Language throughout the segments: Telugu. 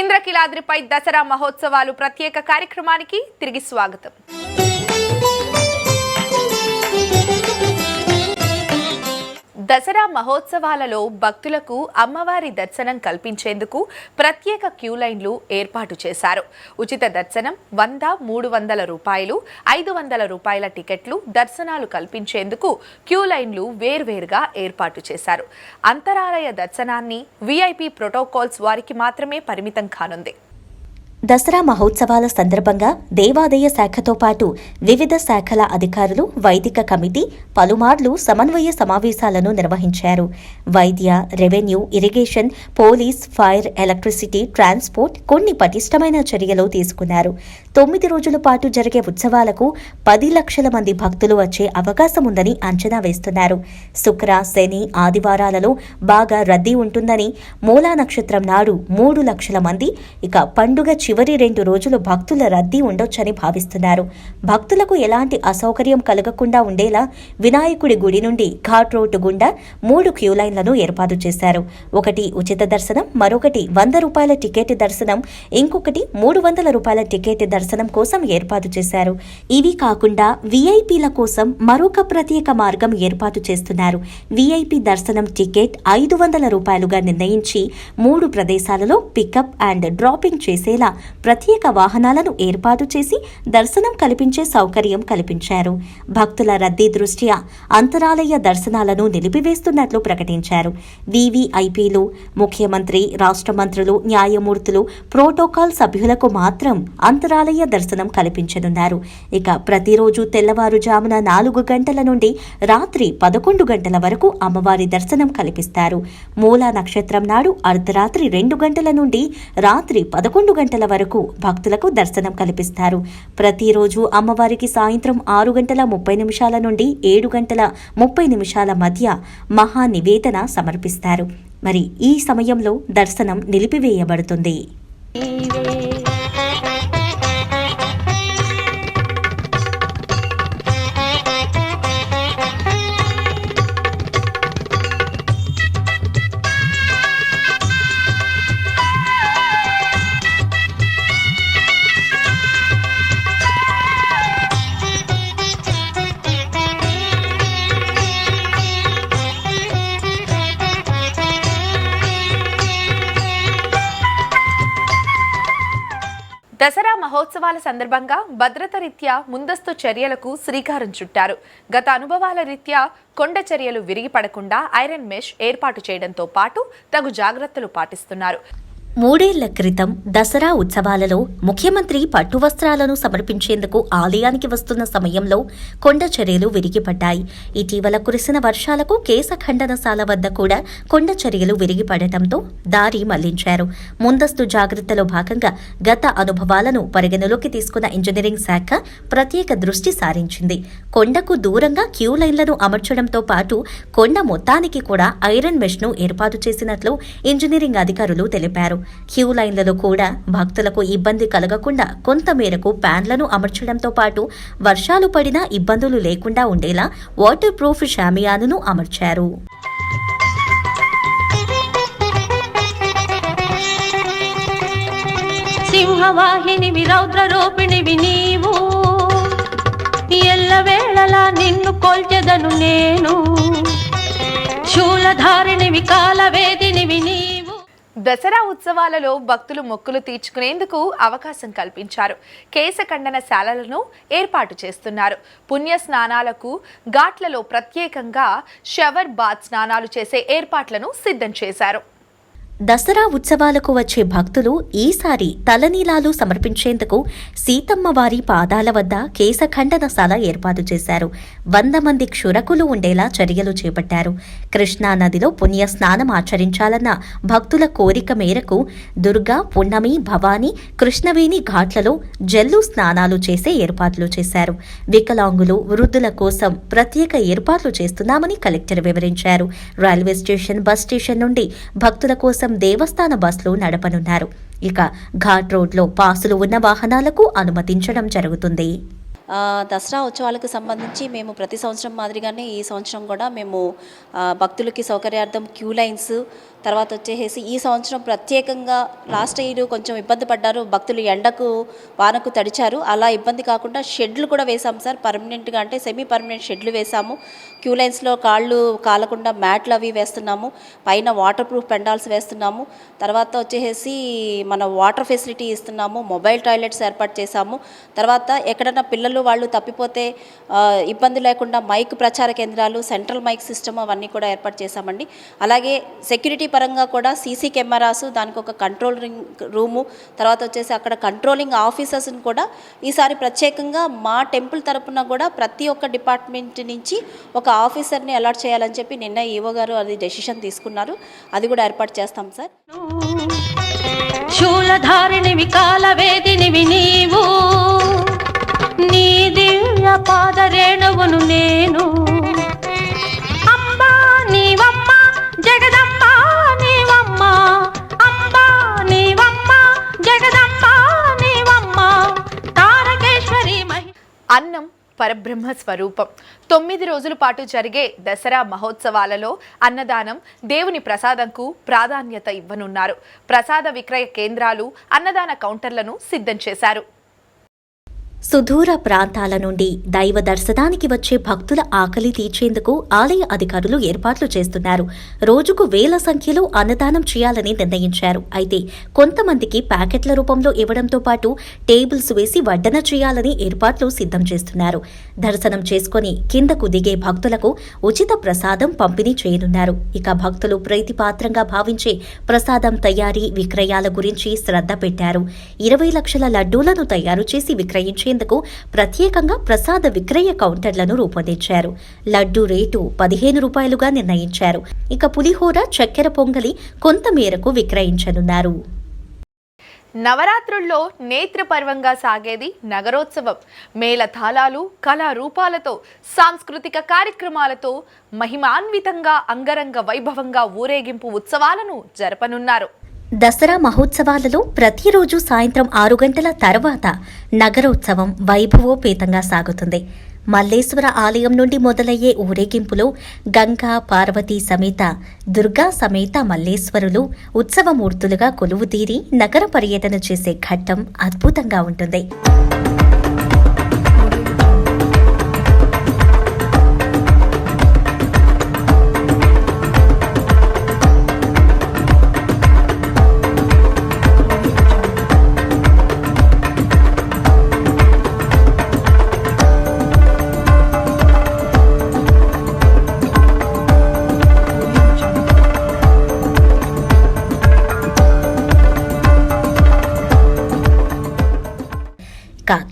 ఇంద్రకీలాద్రిపై దసరా మహోత్సవాలు ప్రత్యేక కార్యక్రమానికి తిరిగి స్వాగతం. దసరా మహోత్సవాలలో భక్తులకు అమ్మవారి దర్శనం కల్పించేందుకు ప్రత్యేక క్యూ లైన్లు ఏర్పాటు చేశారు. ఉచిత దర్శనం 100, 300 రూపాయలు, 500 రూపాయల టికెట్లు దర్శనాలు కల్పించేందుకు క్యూ లైన్లు వేర్వేరుగా ఏర్పాటు చేశారు. అంతరాలయ దర్శనాన్ని వీఐపీ ప్రోటోకాల్స్ వారికి మాత్రమే పరిమితం కానుంది. దసరా మహోత్సవాల సందర్భంగా దేవాదాయ శాఖతో పాటు వివిధ శాఖల అధికారులు, వైదిక కమిటీ పలుమార్లు సమన్వయ సమావేశాలను నిర్వహించారు. వైద్య, revenue, irrigation, police, fire, electricity, transport కొన్ని పటిష్టమైన చర్యలు తీసుకున్నారు. 9 రోజుల పాటు జరిగే ఉత్సవాలకు 10 లక్షల మంది భక్తులు వచ్చే అవకాశం ఉందని అంచనా వేస్తున్నారు. శుక్ర, శని, ఆదివారాలలో బాగా రద్దీ ఉంటుందని, మూలా నక్షత్రం నాడు 3 లక్షల మంది, ఇక పండుగ చివరి 2 రోజులు భక్తుల రద్దీ ఉండొచ్చని భావిస్తున్నారు. భక్తులకు ఎలాంటి అసౌకర్యం కలగకుండా ఉండేలా వినాయకుడి గుడి నుండి ఘాట్ రోడ్డు గుండా 3 క్యూ లైన్లను ఏర్పాటు చేశారు. ఒకటి ఉచిత దర్శనం, మరొకటి 100 రూపాయల టికెట్ దర్శనం, ఇంకొకటి 300 రూపాయల టికెట్ దర్శనం కోసం ఏర్పాటు చేశారు. ఇవి కాకుండా వీఐపీల కోసం మరొక ప్రత్యేక మార్గం ఏర్పాటు చేస్తున్నారు. వీఐపీ దర్శనం టికెట్ 500 రూపాయలుగా నిర్ణయించి 3 ప్రదేశాలలో పికప్ అండ్ డ్రాపింగ్ చేసేలా ప్రత్యేక వాహనాలను ఏర్పాటు చేసి దర్శనం కల్పించే సౌకర్యం కల్పించారు. భక్తుల రద్దీ దృష్ట్యా అంతరాలయ దర్శనాలను నిలిపివేస్తున్నట్లు ప్రకటించారు. వీవీఐపీలు, ముఖ్యమంత్రి, రాష్ట్ర మంత్రులు, న్యాయమూర్తులు, ప్రోటోకాల్ సభ్యులకు మాత్రం అంతరాలయ దర్శనం కల్పించనున్నారు. ఇక ప్రతిరోజు తెల్లవారుజామున 4 గంటల నుండి రాత్రి 11 గంటల వరకు అమ్మవారి దర్శనం కల్పిస్తారు. మూలా నక్షత్రం నాడు అర్ధరాత్రి 2 గంటల నుండి రాత్రి 11 గంటల వరకు భక్తులకు దర్శనం కల్పిస్తారు. ప్రతిరోజు అమ్మవారికి సాయంత్రం 6:30 నుండి 7:30 మధ్య మహా నివేదన సమర్పిస్తారు. మరి ఈ సమయంలో దర్శనం నిలిపివేయబడుతుంది. దసరా మహోత్సవాల సందర్భంగా భద్రత రీత్యా ముందస్తు చర్యలకు శ్రీకారం చుట్టారు. గత అనుభవాల రీత్యా కొండ చర్యలు విరిగిపడకుండా ఐరన్ మెష్ ఏర్పాటు చేయడంతో పాటు తగు జాగ్రత్తలు పాటిస్తున్నారు. 3 ఏళ్ల క్రితం దసరా ఉత్సవాలలో ముఖ్యమంత్రి పట్టు వస్త్రాలను సమర్పించేందుకు ఆలయానికి వస్తున్న సమయంలో కొండ చర్యలు విరిగిపడ్డాయి. ఇటీవల కురిసిన వర్షాలకు కేశఖండనశాల వద్ద కూడా కొండ చర్యలు విరిగిపడటంతో దారి మళ్లించారు. ముందస్తు జాగ్రత్తలో భాగంగా గత అనుభవాలను పరిగణలోకి తీసుకున్న ఇంజనీరింగ్ శాఖ ప్రత్యేక దృష్టి సారించింది. కొండకు దూరంగా క్యూ లైన్లను అమర్చడంతో పాటు కొండ మొత్తానికి కూడా ఐరన్ మెష్ను ఏర్పాటు చేసినట్లు ఇంజనీరింగ్ అధికారులు తెలిపారు. క్యూ లైన్లలో కూడా భక్తులకు ఇబ్బంది కలగకుండా కొంతమేరకు ప్యాన్లను అమర్చడంతో పాటు వర్షాలు పడినా ఇబ్బందులు లేకుండా ఉండేలా వాటర్ ప్రూఫ్ షామియానును అమర్చారు. సింహవాహినివి, రౌద్ర రూపిణివి నీవు, ఎల్లవేళలా నిన్ను కొల్చెదను నేను, శూలధారిణివి, కాలవేదినివి నీవు. దసరా ఉత్సవాలలో భక్తులు మొక్కులు తీర్చుకునేందుకు అవకాశం కల్పించారు. కేశఖండనశాలలను ఏర్పాటు చేస్తున్నారు. పుణ్య స్నానాలకు ఘాట్లలో ప్రత్యేకంగా షవర్ బాత్ స్నానాలు చేసే ఏర్పాట్లను సిద్ధం చేశారు. దసరా ఉత్సవాలకు వచ్చే భక్తులు ఈసారి తలనీలాలు సమర్పించేందుకు సీతమ్మవారి పాదాల వద్ద కేశఖండనశాల ఏర్పాటు చేశారు. 100 మంది క్షురకులు ఉండేలా చర్యలు చేపట్టారు. కృష్ణా నదిలో పుణ్య స్నానం ఆచరించాలన్న భక్తుల కోరిక మేరకు దుర్గా, పున్నమి, భవానీ, కృష్ణవేణి ఘాట్లలో జల్లు స్నానాలు చేసే ఏర్పాట్లు చేశారు. వికలాంగులు, వృద్ధుల కోసం ప్రత్యేక ఏర్పాట్లు చేస్తున్నామని కలెక్టర్ వివరించారు. రైల్వే స్టేషన్, బస్ స్టేషన్ నుండి భక్తుల కోసం దేవస్థాన బస్సులు నడపనున్నారు. ఇక ఘాట్ రోడ్లో పాసులు ఉన్న వాహనాలకు అనుమతించడం జరుగుతుంది. దసరా ఉత్సవాలకు సంబంధించి మేము ప్రతి సంవత్సరం మాదిరిగానే ఈ సంవత్సరం కూడా మేము భక్తులకి సౌకర్యార్థం క్యూ లైన్స్ తర్వాత వచ్చేసి ఈ సంవత్సరం ప్రత్యేకంగా లాస్ట్ ఇయర్ కొంచెం ఇబ్బంది పడ్డారు భక్తులు, ఎండకు వానకు తడిచారు. అలా ఇబ్బంది కాకుండా షెడ్లు కూడా వేసాం సార్, పర్మనెంట్గా అంటే సెమీ పర్మనెంట్ షెడ్లు వేసాము. క్యూ లైన్స్లో కాళ్ళు కాలకుండా మ్యాట్లు అవి వేస్తున్నాము, పైన వాటర్ ప్రూఫ్ పెండాల్స్ వేస్తున్నాము. తర్వాత వచ్చేసి మన వాటర్ ఫెసిలిటీ ఇస్తున్నాము, మొబైల్ టాయిలెట్స్ ఏర్పాటు చేశాము. తర్వాత ఎక్కడన్నా పిల్లలు వాళ్ళు తప్పిపోతే ఇబ్బంది లేకుండా మైక్ ప్రచార కేంద్రాలు, సెంట్రల్ మైక్ సిస్టమ్ అవన్నీ కూడా ఏర్పాటు చేశామండి. అలాగే సెక్యూరిటీ పరంగా కూడా సీసీ కెమెరాసు, దానికి ఒక కంట్రోల్ రూము, తర్వాత వచ్చేసి అక్కడ కంట్రోలింగ్ ఆఫీసర్స్ని కూడా ఈసారి ప్రత్యేకంగా మా టెంపుల్ తరపున కూడా ప్రతి ఒక్క డిపార్ట్మెంట్ నుంచి ఒక ఆఫీసర్ని అలాట్ చేయాలని చెప్పి నిన్న ఈవో గారు అది డెసిషన్ తీసుకున్నారు. అది కూడా ఏర్పాటు చేస్తాం సార్. శూలధారిణివి కాలవేదినివి నీవు, నీ దివ్య పాదరేణువును నేను. అంబా నీవమ్మ జగదంబ నీవమ్మ, అంబా నీవమ్మ జగదంబ నీవమ్మ, తారకేశ్వరి మహి. అన్నం పరబ్రహ్మ స్వరూపం. 9 రోజుల పాటు జరిగే దసరా మహోత్సవాలలో అన్నదానం, దేవుని ప్రసాదంకు ప్రాధాన్యత ఇవ్వనున్నారు. ప్రసాద విక్రయ కేంద్రాలు, అన్నదాన కౌంటర్లను సిద్ధం చేశారు. సుదూర ప్రాంతాల నుండి దైవ దర్శనానికి వచ్చే భక్తుల ఆకలి తీర్చేందుకు ఆలయ అధికారులు ఏర్పాట్లు చేస్తున్నారు. రోజుకు వేల సంఖ్యలో అన్నదానం చేయాలని నిర్ణయించారు. అయితే కొంతమందికి ప్యాకెట్ల రూపంలో ఇవ్వడంతో పాటు టేబుల్స్ వేసి వడ్డన చేయాలని ఏర్పాట్లు సిద్ధం చేస్తున్నారు. దర్శనం చేసుకుని కిందకు దిగే భక్తులకు ఉచిత ప్రసాదం పంపిణీ చేయనున్నారు. ఇక భక్తులు ప్రీతిపాత్రంగా భావించే ప్రసాదం తయారీ, విక్రయాల గురించి శ్రద్ధ పెట్టారు. 20 లక్షల లడ్డూలను తయారు చేసి విక్రయించే ప్రత్యేకంగా ప్రసాద విక్రయ కౌంటర్లను రూపొందించారు. లడ్డూ రేటు 15 రూపాయలుగా నిర్ణయించారు. ఇక పులిహోర, చక్కెర పొంగలి కొంత మేరకు విక్రయించనున్నారు. నవరాత్రుల్లో నేత్రపర్వంగా సాగేది నగరోత్సవం. మేళతాళాలు, కళారూపాలతో, సాంస్కృతిక కార్యక్రమాలతో మహిమాన్వితంగా అంగరంగ వైభవంగా ఊరేగింపు ఉత్సవాలను జరపనున్నారు. దసరా మహోత్సవాలలో ప్రతిరోజు సాయంత్రం 6 గంటల తర్వాత నగరోత్సవం వైభవోపేతంగా సాగుతుంది. మల్లేశ్వర ఆలయం నుండి మొదలయ్యే ఊరేగింపులో గంగా, పార్వతీ సమేత, దుర్గా సమేత మల్లేశ్వరులు ఉత్సవమూర్తులుగా కొలువుతీరి నగర పర్యటన చేసే ఘట్టం అద్భుతంగా ఉంటుంది.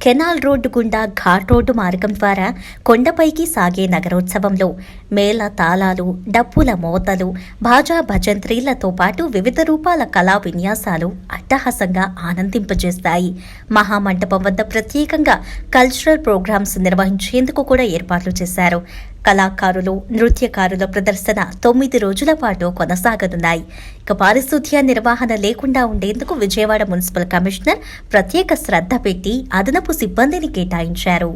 కెనాల్ రోడ్డు గుండా ఘాట్ రోడ్డు మార్గం ద్వారా కొండపైకి సాగే నగరోత్సవంలో మేళ తాళాలు, డప్పుల మోతలు, భాజా భజంత్రీలతో పాటు వివిధ రూపాల కళా విన్యాసాలు అట్టహాసంగా ఆనందింపజేస్తాయి. మహామంటపం వద్ద ప్రత్యేకంగా కల్చరల్ ప్రోగ్రామ్స్ నిర్వహించేందుకు కూడా ఏర్పాట్లు చేశారు. కళాకారులు, నృత్యకారుల ప్రదర్శన 9 రోజుల పాటు కొనసాగనున్నాయి. ఇక పారిశుద్ధ్య నిర్వహణ లేకుండా ఉండేందుకు విజయవాడ మున్సిపల్ కమిషనర్ ప్రత్యేక శ్రద్ధ పెట్టి అదనపు సిబ్బందిని కేటాయించారు.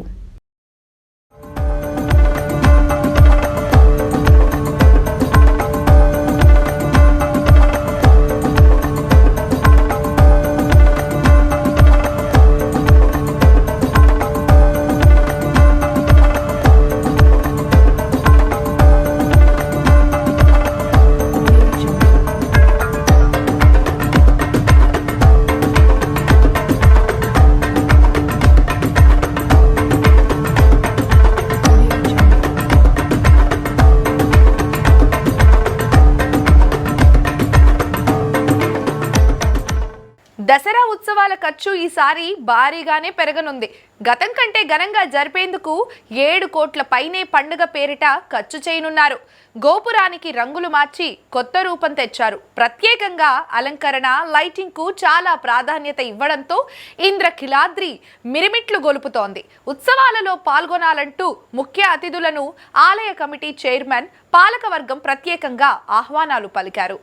దసరా ఉత్సవాల ఖర్చు ఈసారి భారీగానే పెరగనుంది. గతం కంటే ఘనంగా జరిపేందుకు 7 కోట్ల పైనే పండుగ పేరిట ఖర్చు చేయనున్నారు. గోపురానికి రంగులు మార్చి కొత్త రూపం తెచ్చారు. ప్రత్యేకంగా అలంకరణ, లైటింగ్ కు చాలా ప్రాధాన్యత ఇవ్వడంతో ఇంద్రకిలాద్రి మిరిమిట్లు గొలుపుతోంది. ఉత్సవాలలో పాల్గొనాలంటూ ముఖ్య అతిథులను ఆలయ కమిటీ చైర్మన్, పాలకవర్గం ప్రత్యేకంగా ఆహ్వానాలు పలికారు.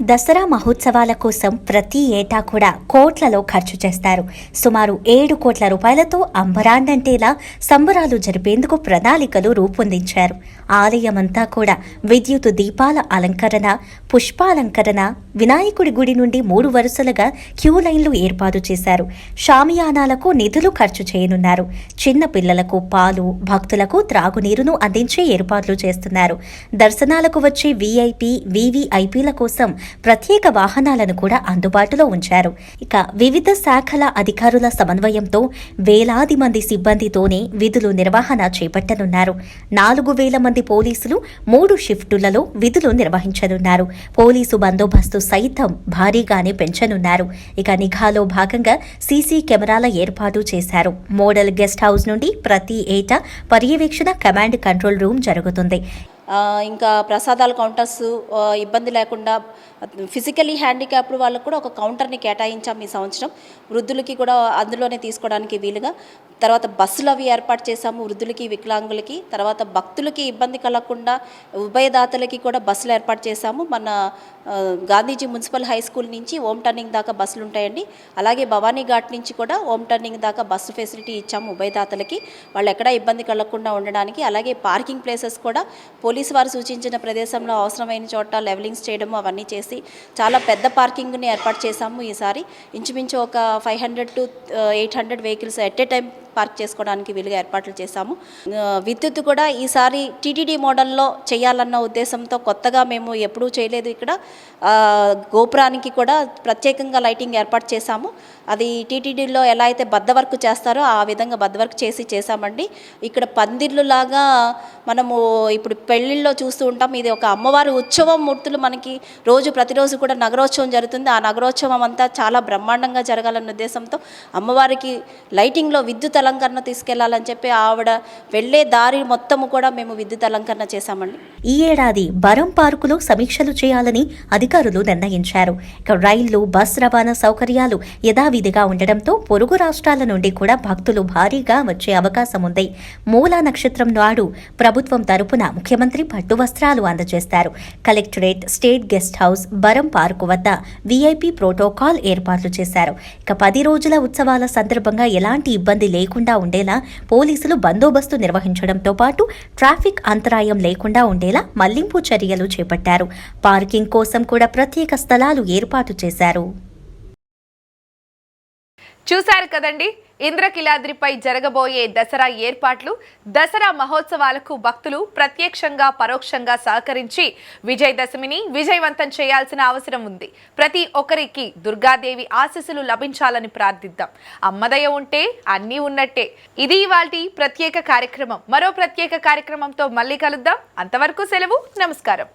దసరా మహోత్సవాల కోసం ప్రతి ఏటా కూడా కోట్లలో ఖర్చు చేస్తారు. సుమారు 7 కోట్ల రూపాయలతో అంబరాన్నంటేలా సంబరాలు జరిపేందుకు ప్రణాళికలు రూపొందించారు. ఆలయమంతా కూడా విద్యుత్ దీపాల అలంకరణ, పుష్పాలంకరణ, వినాయకుడి గుడి నుండి 3 వరుసలుగా క్యూ లైన్లు ఏర్పాటు చేశారు. షామియానాలకు నిధులు ఖర్చు చేయనున్నారు. చిన్న పిల్లలకు పాలు, భక్తులకు త్రాగునీరును అందించే ఏర్పాట్లు చేస్తున్నారు. దర్శనాలకు వచ్చే వీఐపీ, వీవీఐపీల కోసం ప్రత్యేక వాహనాలను కూడా అందుబాటులో ఉంచారు. ఇక వివిధ శాఖల అధికారుల సమన్వయంతో వేలాది మంది సిబ్బందితోనే విధులు నిర్వహణ చేపట్టనున్నారు. 4,000 మంది పోలీసులు 3 షిఫ్టులలో విధులు నిర్వహించనున్నారు. పోలీసు బందోబస్తు సైతం భారీగానే పెంచనున్నారు. ఇక నిఘాలో భాగంగా సీసీ కెమెరాల ఏర్పాటు చేశారు. మోడల్ గెస్ట్ హౌస్ నుండి ప్రతి ఏటా పర్యవేక్షణ కమాండ్ కంట్రోల్ రూమ్ జరుగుతుంది. ఇంకా ప్రసాదాల కౌంటర్స్ ఇబ్బంది లేకుండా ఫిజికలీ హ్యాండిక్యాప్డ్ వాళ్ళకు కూడా ఒక కౌంటర్ని కేటాయించాం ఈ సంవత్సరం. వృద్ధులకి కూడా అందులోనే తీసుకోవడానికి వీలుగా. తర్వాత బస్సులు అవి ఏర్పాటు చేశాము వృద్ధులకి, వికలాంగులకి. తర్వాత భక్తులకి ఇబ్బంది కలగకుండా ఉభయదాతలకి కూడా బస్సులు ఏర్పాటు చేశాము. మన గాంధీజీ మున్సిపల్ హై స్కూల్ నుంచి హోమ్ టర్నింగ్ దాకా బస్సులు ఉంటాయండి. అలాగే భవానీ ఘాట్ నుంచి కూడా హోమ్ టర్నింగ్ దాకా బస్సు ఫెసిలిటీ ఇచ్చాము ఉభయదాతలకి, వాళ్ళు ఎక్కడా ఇబ్బంది కలగకుండా ఉండడానికి. అలాగే పార్కింగ్ ప్లేసెస్ కూడా పోలీసు వారు సూచించిన ప్రదేశంలో అవసరమైన చోట లెవెలింగ్స్ చేయడము అవన్నీ చేసి చాలా పెద్ద పార్కింగ్ని ఏర్పాటు చేశాము. ఈసారి ఇంచుమించు ఒక 500 to 800 vehicles at a time park చేసుకోవడానికి వీలుగా ఏర్పాట్లు చేశాము. విద్యుత్ కూడా ఈసారి టీటీడీ మోడల్లో చేయాలన్న ఉద్దేశంతో కొత్తగా మేము ఎప్పుడూ చేయలేదు. ఇక్కడ గోపురానికి కూడా ప్రత్యేకంగా లైటింగ్ ఏర్పాటు చేశాము. అది టీటీడీలో ఎలా అయితే బద్ద వర్క్ చేస్తారో ఆ విధంగా బద్ద వర్క్ చేశామండి. ఇక్కడ పందిర్లులాగా మనము ఇప్పుడు పెళ్ళిళ్ళలో చూస్తూ ఉంటాం. ఇది ఒక అమ్మవారి ఉత్సవం మూర్తులు మనకి ప్రతిరోజు కూడా నగరోత్సవం జరుగుతుంది. ఆ నగరోత్సవం అంతా చాలా బ్రహ్మాండంగా జరగాలన్న ఉద్దేశంతో అమ్మవారికి లైటింగ్లో విద్యుత్ అలంకరణ తీసుకెళ్లాలని చెప్పి ఆవిడ వెళ్లే దారి మొత్తము కూడా మేము విద్యుత్ అలంకరణ చేశామండి. ఈ ఏడాది బరం పార్కులో సమీక్షలు చేయాలని అధికారులు నిర్ణయించారు. ఇక రైళ్లు, బస్ రవాణా సౌకర్యాలు యథావిధిగా ఉండడంతో పొరుగు రాష్ట్రాల నుండి కూడా భక్తులు భారీగా వచ్చే అవకాశం ఉంది. మూలా నక్షత్రం నాడు ప్రభుత్వం తరపున ముఖ్యమంత్రి పట్టు వస్త్రాలు అందజేస్తారు. Collectorate, state guest house, Baram park వద్ద వీఐపీ ప్రోటోకాల్ ఏర్పాట్లు చేశారు. ఇక 10 రోజుల ఉత్సవాల సందర్భంగా ఎలాంటి ఇబ్బంది లేకుండా ఉండేలా పోలీసులు బందోబస్తు నిర్వహించడంతో పాటు ట్రాఫిక్ అంతరాయం లేకుండా ఉండేలా మళ్లింపు చర్యలు చేపట్టారు. పార్కింగ్ కోసం కూడా ప్రత్యేక స్థలాలు ఏర్పాటు చేశారు. చూశారు కదండి, ఇంద్రకిలాద్రిపై జరగబోయే దసరా ఏర్పాట్లు. దసరా మహోత్సవాలకు భక్తులు ప్రత్యక్షంగా, పరోక్షంగా సహకరించి విజయదశమిని విజయవంతం చేయాల్సిన అవసరం ఉంది. ప్రతి ఒక్కరికి దుర్గాదేవి ఆశీస్సులు లభించాలని ప్రార్థిద్దాం. అమ్మదయ ఉంటే అన్నీ ఉన్నట్టే. ఇది ఇవాల్టి ప్రత్యేక కార్యక్రమం. మరో ప్రత్యేక కార్యక్రమంతో మళ్ళీ కలుద్దాం. అంతవరకు సెలవు. నమస్కారం.